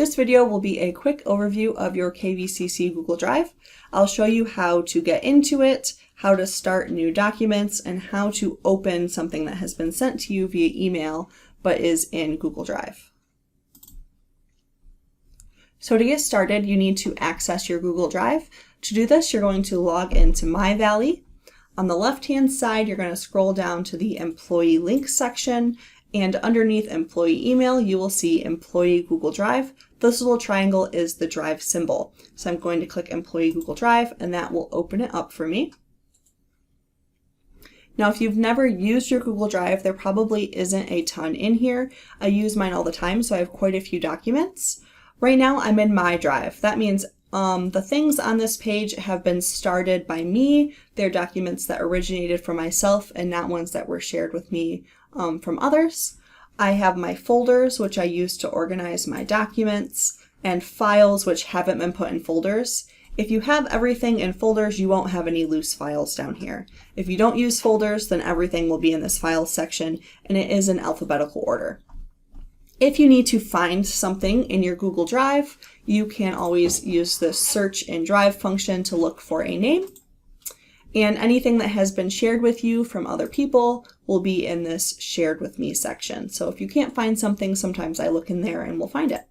This video will be a quick overview of your KVCC Google Drive. I'll show you how to get into it, how to start new documents, and how to open something that has been sent to you via email but is in Google Drive. So to get started, you need to access your Google Drive. To do this, you're going to log into MyValley. On the left-hand side, you're going to scroll down to the Employee Links section, and underneath Employee Email, you will see Employee Google Drive. This little triangle is the Drive symbol. So I'm going to click Employee Google Drive, and that will open it up for me. Now, if you've never used your Google Drive, there probably isn't a ton in here. I use mine all the time, so I have quite a few documents. Right now, I'm in My Drive. That means the things on this page have been started by me. They're documents that originated from myself and not ones that were shared with me from others. I have my folders, which I use to organize my documents, and files, which haven't been put in folders. If you have everything in folders, you won't have any loose files down here. If you don't use folders, then everything will be in this Files section, and it is in alphabetical order. If you need to find something in your Google Drive, you can always use the Search in Drive function to look for a name. And anything that has been shared with you from other people will be in this Shared With Me section. So if you can't find something, sometimes I look in there and we'll find it.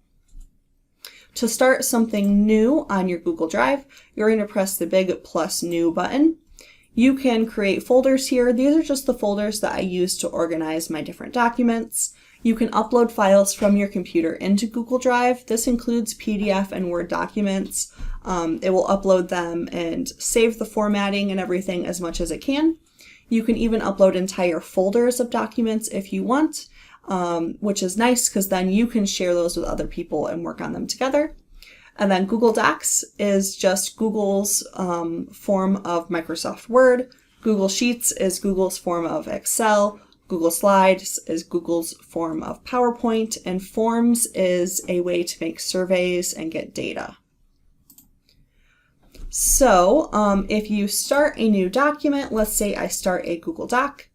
To start something new on your Google Drive, you're going to press the big plus new button. You can create folders here. These are just the folders that I use to organize my different documents. You can upload files from your computer into Google Drive. This includes PDF and Word documents. It will upload them and save the formatting and everything as much as it can. You can even upload entire folders of documents if you want, which is nice because then you can share those with other people and work on them together. And then Google Docs is just Google's form of Microsoft Word. Google Sheets is Google's form of Excel. Google Slides is Google's form of PowerPoint, and Forms is a way to make surveys and get data. So if you start a new document, let's say I start a Google Doc,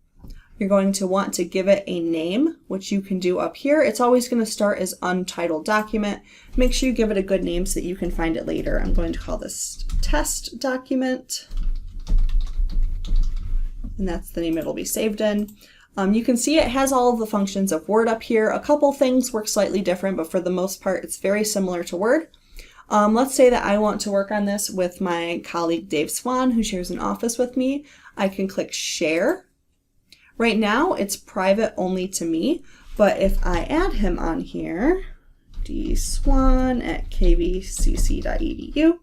you're going to want to give it a name, which you can do up here. It's always going to start as Untitled Document. Make sure you give it a good name so that you can find it later. I'm going to call this Test Document, and that's the name it'll be saved in. You can see it has all of the functions of Word up here. A couple things work slightly different, but for the most part, it's very similar to Word. Let's say that I want to work on this with my colleague Dave Swan, who shares an office with me. I can click Share. Right now, it's private only to me, but if I add him on here, dswan@kvcc.edu,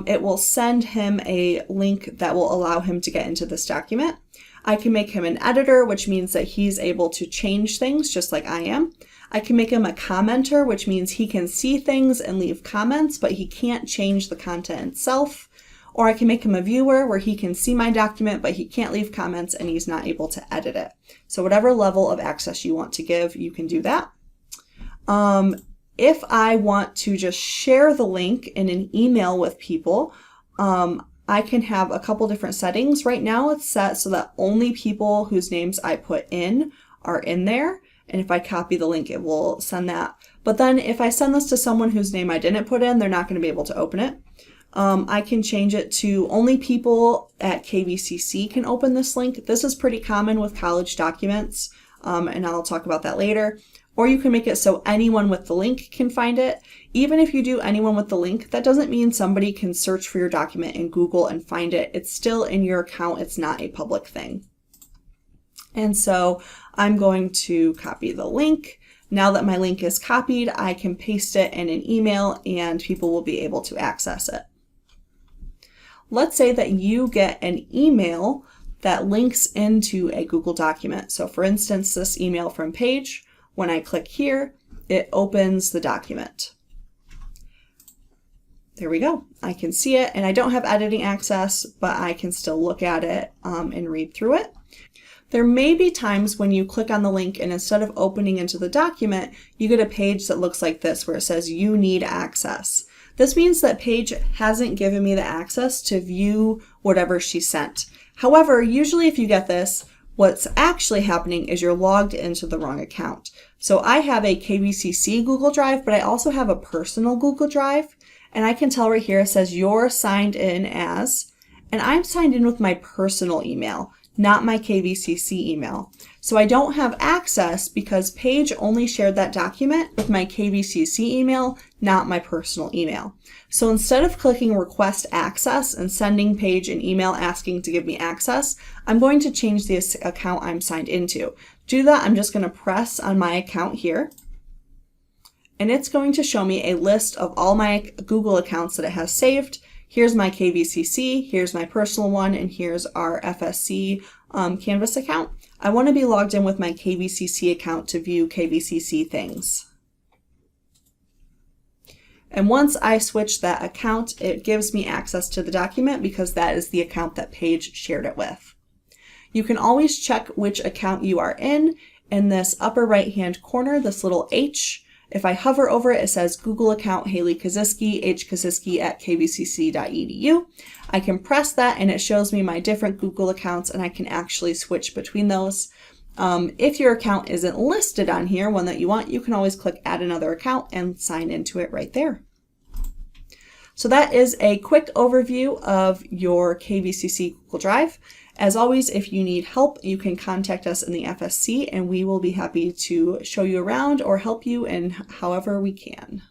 it will send him a link that will allow him to get into this document. I can make him an editor, which means that he's able to change things just like I am. I can make him a commenter, which means he can see things and leave comments, but he can't change the content itself. Or I can make him a viewer where he can see my document, but he can't leave comments and he's not able to edit it. So whatever level of access you want to give, you can do that. If I want to just share the link in an email with people, I can have a couple different settings. Right now it's set so that only people whose names I put in are in there. And if I copy the link, it will send that. But then if I send this to someone whose name I didn't put in, they're not going to be able to open it. I can change it to only people at KVCC can open this link. This is pretty common with college documents, and I'll talk about that later. Or you can make it so anyone with the link can find it. Even if you do anyone with the link, that doesn't mean somebody can search for your document in Google and find it. It's still in your account. It's not a public thing. And so I'm going to copy the link. Now that my link is copied, I can paste it in an email and people will be able to access it. Let's say that you get an email that links into a Google document. So for instance, this email from Paige, when I click here, it opens the document. There we go. I can see it and I don't have editing access, but I can still look at it and read through it. There may be times when you click on the link and instead of opening into the document, you get a page that looks like this where it says you need access. This means that Paige hasn't given me the access to view whatever she sent. However, usually if you get this, what's actually happening is you're logged into the wrong account. So I have a KVCC Google Drive, but I also have a personal Google Drive. And I can tell right here, it says you're signed in as, and I'm signed in with my personal email, not my KVCC email. So I don't have access because Paige only shared that document with my KVCC email, not my personal email. So instead of clicking request access and sending Paige an email asking to give me access, I'm going to change the account I'm signed into. To do that, I'm just going to press on my account here, and it's going to show me a list of all my Google accounts that it has saved. Here's my KVCC, here's my personal one, and here's our FSC Canvas account. I want to be logged in with my KVCC account to view KVCC things. And once I switch that account, it gives me access to the document because that is the account that Paige shared it with. You can always check which account you are in this upper right hand corner, this little H. If I hover over it, it says Google account Haley Koziski, hkoziski@kvcc.edu. I can press that and it shows me my different Google accounts, and I can actually switch between those. If your account isn't listed on here, one that you want, you can always click add another account and sign into it right there. So that is a quick overview of your KVCC Google Drive. As always, if you need help, you can contact us in the FSC and we will be happy to show you around or help you in however we can.